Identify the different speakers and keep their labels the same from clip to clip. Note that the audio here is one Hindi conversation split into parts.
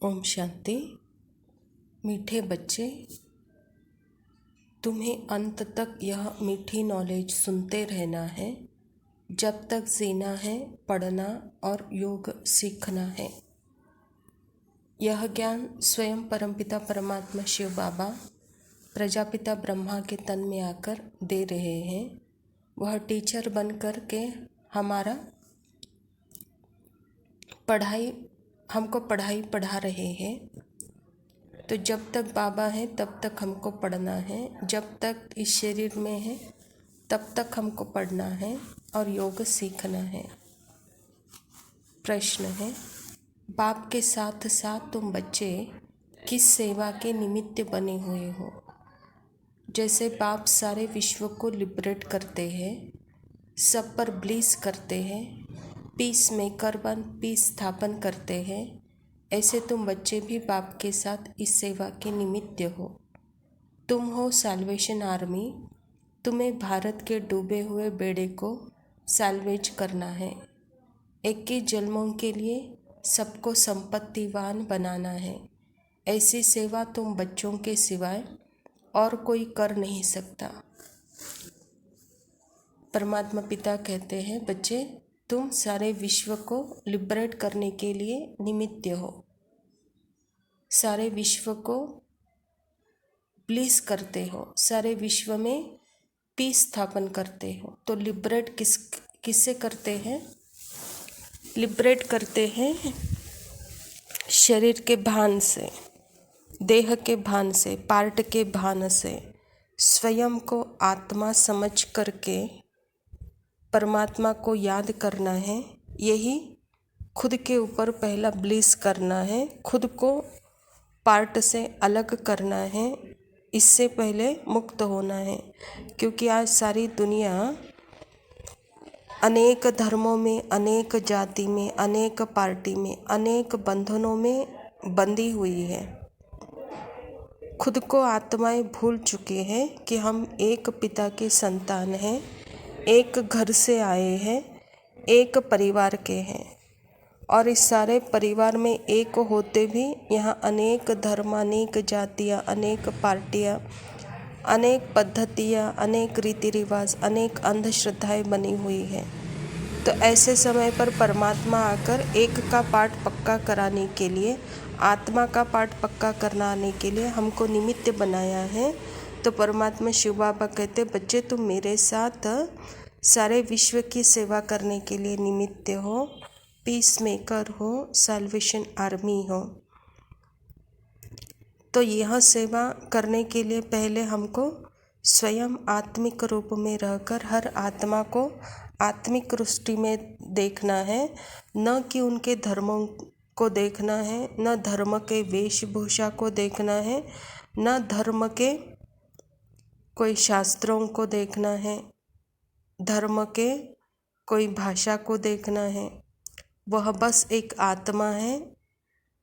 Speaker 1: ओम शांति। मीठे बच्चे, तुम्हें अंत तक यह मीठी नॉलेज सुनते रहना है। जब तक जीना है, पढ़ना और योग सीखना है। यह ज्ञान स्वयं परमपिता परमात्मा शिव बाबा प्रजापिता ब्रह्मा के तन में आकर दे रहे हैं। वह टीचर बन कर के हमको पढ़ाई पढ़ा रहे हैं। तो जब तक बाबा हैं तब तक हमको पढ़ना है, जब तक इस शरीर में है तब तक हमको पढ़ना है और योग सीखना है। प्रश्न है, बाप के साथ साथ तुम बच्चे किस सेवा के निमित्त बने हुए हो? जैसे बाप सारे विश्व को लिबरेट करते हैं, सब पर ब्लीस करते हैं, पीस मेकर बन पीस स्थापन करते हैं, ऐसे तुम बच्चे भी बाप के साथ इस सेवा के निमित्त हो। तुम हो सैल्वेशन आर्मी। तुम्हें भारत के डूबे हुए बेड़े को सैल्वेज करना है। 21 जन्मों के लिए सबको संपत्तिवान बनाना है। ऐसी सेवा तुम बच्चों के सिवाय और कोई कर नहीं सकता। परमात्मा पिता कहते हैं, बच्चे तुम सारे विश्व को लिबरेट करने के लिए निमित्त हो। सारे विश्व को ब्लिस करते हो, सारे विश्व में पीस स्थापन करते हो। तो लिबरेट किससे करते हैं? लिबरेट करते हैं शरीर के भान से, देह के भान से, पार्ट के भान से। स्वयं को आत्मा समझ करके परमात्मा को याद करना है। यही खुद के ऊपर पहला ब्लिस करना है, खुद को पार्ट से अलग करना है। इससे पहले मुक्त होना है, क्योंकि आज सारी दुनिया अनेक धर्मों में, अनेक जाति में, अनेक पार्टी में, अनेक बंधनों में बंधी हुई है। खुद को आत्माएं भूल चुके हैं कि हम एक पिता के संतान हैं, एक घर से आए हैं, एक परिवार के हैं। और इस सारे परिवार में एक होते भी यहाँ अनेक धर्म, अनेक जातियाँ, अनेक पार्टियाँ, अनेक पद्धतियाँ, अनेक रीति रिवाज, अनेक अंधश्रद्धाएं बनी हुई हैं। तो ऐसे समय पर परमात्मा आकर एक का पाठ पक्का कराने के लिए, आत्मा का पाठ पक्का कराने के लिए हमको निमित्त बनाया है। तो परमात्मा शिव बाबा कहते, बच्चे तुम मेरे साथ सारे विश्व की सेवा करने के लिए निमित्त हो, पीस मेकर हो, सैल्वेशन आर्मी हो। तो यह सेवा करने के लिए पहले हमको स्वयं आत्मिक रूप में रहकर हर आत्मा को आत्मिक दृष्टि में देखना है, न कि उनके धर्मों को देखना है, न धर्म के वेशभूषा को देखना है, न धर्म के कोई शास्त्रों को देखना है, धर्म के कोई भाषा को देखना है। वह बस एक आत्मा है,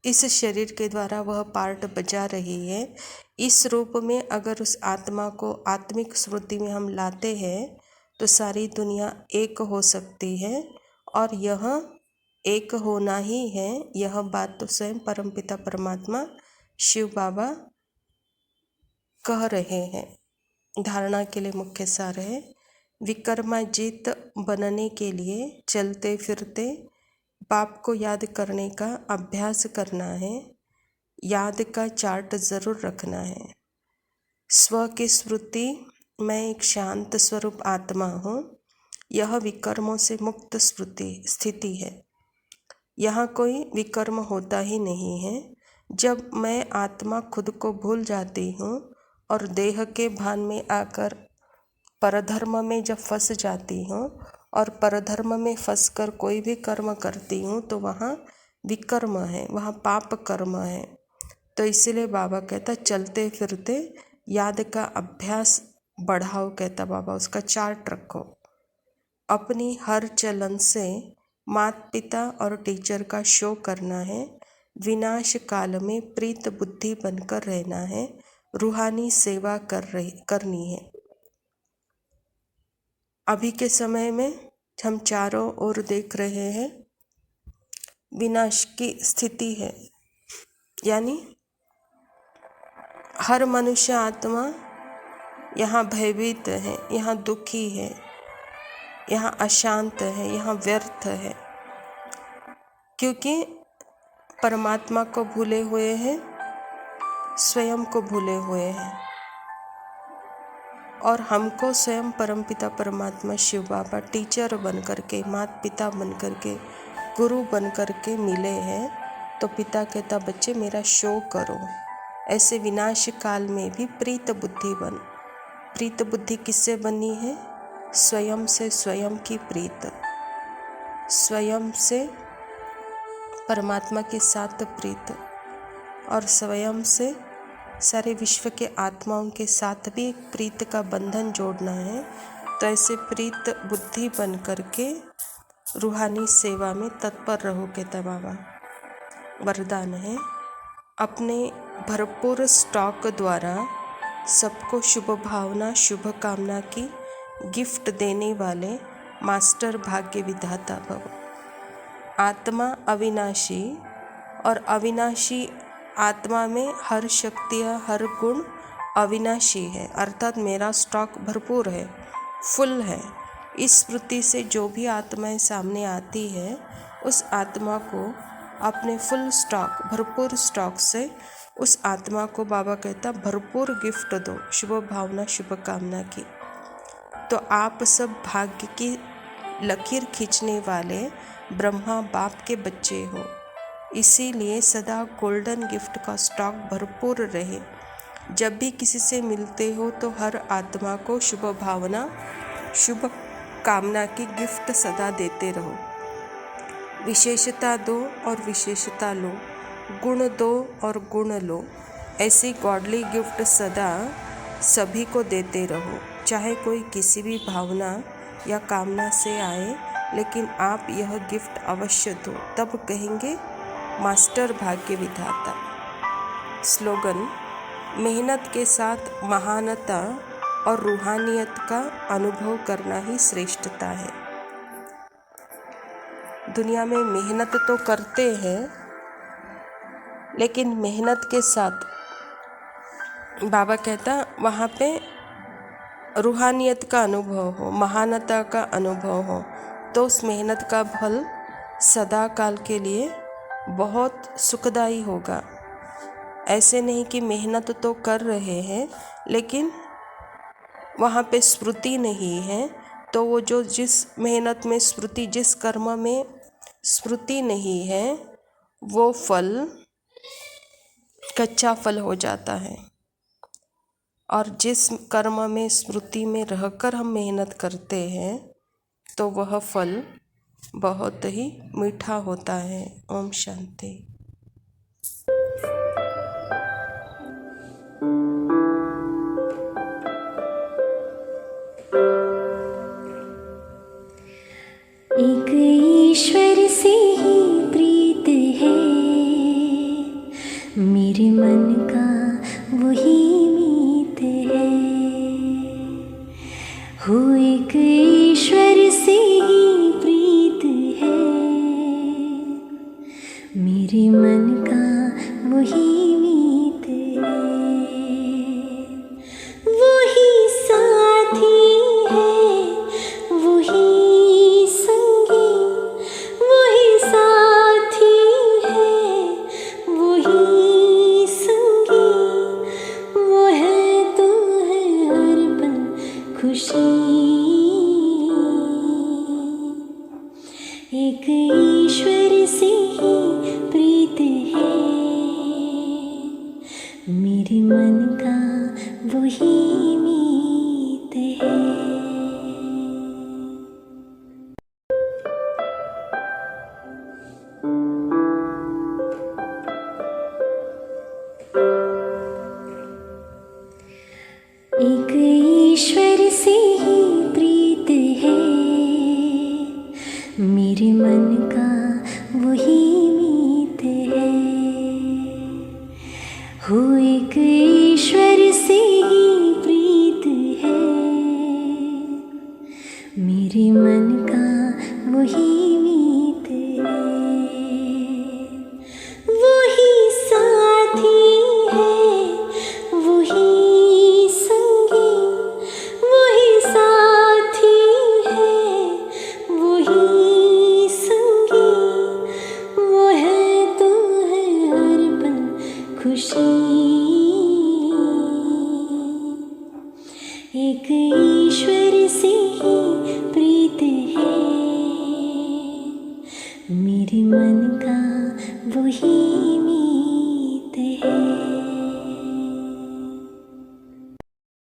Speaker 1: इस शरीर के द्वारा वह पार्ट बजा रही है। इस रूप में अगर उस आत्मा को आत्मिक स्मृति में हम लाते हैं तो सारी दुनिया एक हो सकती है। और यह एक होना ही है, यह बात तो स्वयं परमपिता परमात्मा शिव बाबा कह रहे हैं। धारणा के लिए मुख्य सार है, विक्रमाजीत बनने के लिए चलते फिरते बाप को याद करने का अभ्यास करना है। याद का चार्ट ज़रूर रखना है। स्व की स्मृति, मैं एक शांत स्वरूप आत्मा हूँ, यह विकर्मों से मुक्त स्थिति है। यहाँ कोई विकर्म होता ही नहीं है। जब मैं आत्मा खुद को भूल जाती हूँ और देह के भान में आकर परधर्म में जब फंस जाती हूँ और परधर्म में फंसकर कोई भी कर्म करती हूँ तो वहाँ विकर्म है, वहाँ पाप कर्म है। तो इसीलिए बाबा कहता, चलते फिरते याद का अभ्यास बढ़ाओ। कहता बाबा, उसका चार्ट रखो। अपनी हर चलन से माता पिता और टीचर का शो करना है। विनाश काल में प्रीत बुद्धि बनकर रहना है। रूहानी सेवा करनी है। अभी के समय में हम चारों ओर देख रहे हैं, विनाश की स्थिति है। यानी हर मनुष्य आत्मा यहाँ भयभीत है, यहाँ दुखी है, यहाँ अशांत है, यहाँ व्यर्थ है, क्योंकि परमात्मा को भूले हुए हैं, स्वयं को भूले हुए हैं। और हमको स्वयं परमपिता परमात्मा शिव बाबा टीचर बन करके, माता पिता बन करके, गुरु बन करके मिले हैं। तो पिता कहता बच्चे मेरा शो करो। ऐसे विनाश काल में भी प्रीत बुद्धि बन। प्रीत बुद्धि किससे बनी है? स्वयं से स्वयं की प्रीत, स्वयं से परमात्मा के साथ प्रीत, और स्वयं से सारे विश्व के आत्माओं के साथ भी एक प्रीत का बंधन जोड़ना है। तो ऐसे प्रीत बुद्धि बन करके रूहानी सेवा में तत्पर रहो, कहता बाबा। वरदान है, अपने भरपूर स्टॉक द्वारा सबको शुभ भावना शुभ कामना की गिफ्ट देने वाले मास्टर भाग्य विधाता भव। आत्मा अविनाशी, और अविनाशी आत्मा में हर शक्तियाँ हर गुण अविनाशी है, अर्थात मेरा स्टॉक भरपूर है, फुल है। इस स्मृति से जो भी आत्माएं सामने आती है, उस आत्मा को अपने फुल स्टॉक भरपूर स्टॉक से उस आत्मा को बाबा कहता भरपूर गिफ्ट दो, शुभ भावना शुभ कामना की। तो आप सब भाग्य की लकीर खींचने वाले ब्रह्मा बाप के बच्चे हो, इसीलिए सदा गोल्डन गिफ्ट का स्टॉक भरपूर रहे। जब भी किसी से मिलते हो तो हर आत्मा को शुभ भावना शुभ कामना की गिफ्ट सदा देते रहो। विशेषता दो और विशेषता लो, गुण दो और गुण लो। ऐसी गॉडली गिफ्ट सदा सभी को देते रहो, चाहे कोई किसी भी भावना या कामना से आए, लेकिन आप यह गिफ्ट अवश्य दो, तब कहेंगे मास्टर भाग्य विधाता। स्लोगन, मेहनत के साथ महानता और रूहानियत का अनुभव करना ही श्रेष्ठता है। दुनिया में मेहनत तो करते हैं, लेकिन मेहनत के साथ बाबा कहता वहाँ पे रूहानियत का अनुभव हो, महानता का अनुभव हो, तो उस मेहनत का फल सदा काल के लिए बहुत सुखदायी होगा। ऐसे नहीं कि मेहनत तो कर रहे हैं लेकिन वहाँ पे स्मृति नहीं है, तो वो जो जिस मेहनत में स्मृति, जिस कर्म में स्मृति नहीं है, वो फल कच्चा फल हो जाता है। और जिस कर्म में स्मृति में रहकर हम मेहनत करते हैं, तो वह फल बहुत ही मीठा होता है। ओम शांति।
Speaker 2: एक ईश्वर से ही प्रीत है, मेरे मन का वही मीत है। हो एक ईश्वर से ही प्रीत है, मेरे मन का वही मीत है। वही साथी है, वही संगी, वही साथी है, वही संगी, वो है तो है हर पल खुशी। एक ईश्वर से ही प्रीत है, मेरे मन का वही मीत है। एक ईश्वर से ही प्रीत है, मेरे मन का वही मीत है। हो एक ईश्वर से ही प्रीत खुशी एक ईश्वर से ही प्रीत है, मेरे मन का वही